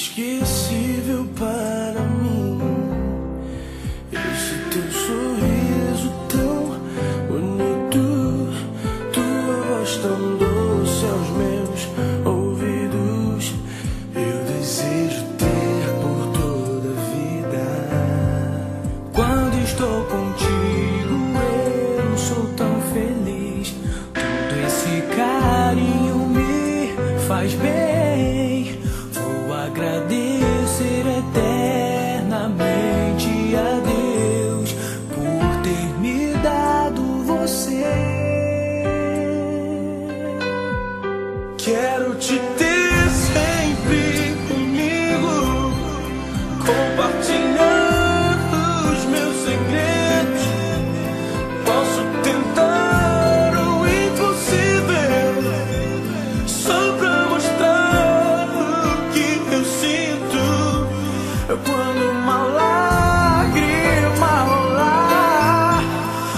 inesquecível para mim. Esse teu sorriso tão bonito, tua voz tão doce aos meus ouvidos, eu desejo ter por toda a vida. Quando estou contigo eu sou tão feliz, todo esse carinho me faz bem. Vou agradecer eternamente a Deus por ter me dado você. Quero te ter sempre comigo, compartilhando os meus segredos. Posso tentar o impossível só pra mostrar o que eu sinto. Quando uma lágrima rolar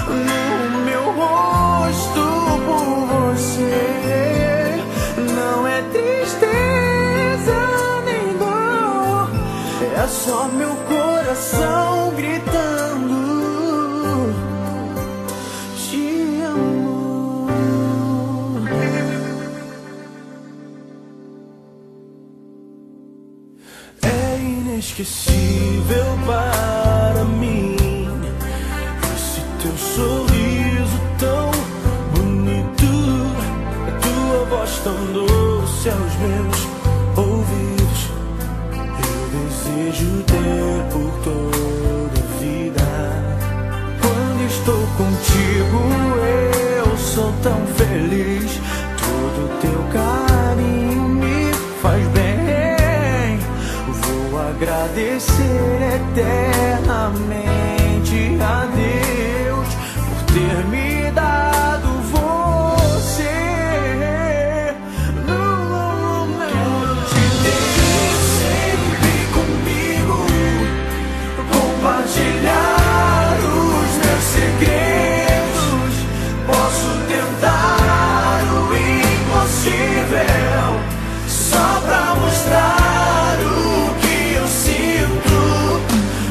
no meu rosto por você, não é tristeza nem dor, é só meu coração gritando: te amo. É inesquecível para mim esse teu sorriso tão bonito, a tua voz tão doce aos meus ouvidos, eu desejo ter por toda a vida. Quando estou contigo eu sou tão feliz, todo teu carinho me faz bem. Vou agradecer eternamente a Deus por ter me dado você. Quero te ter sempre comigo, compartilhar os meus segredos. Posso tentar o impossível só pra mostrar o que eu sinto.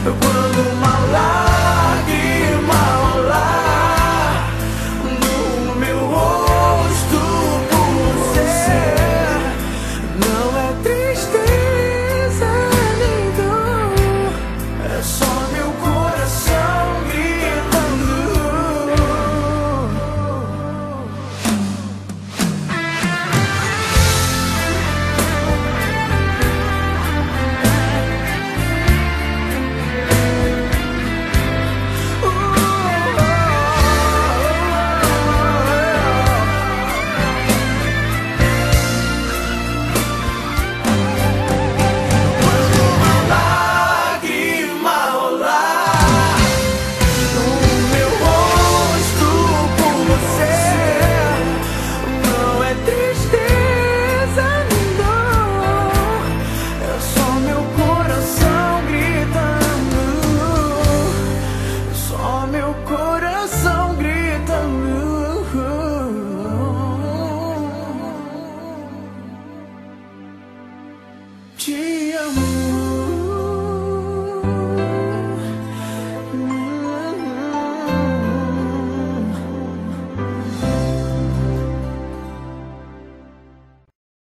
Quando uma lágrima rolar no meu rosto por você, não é tristeza nem dor, é só meu coração gritando. Te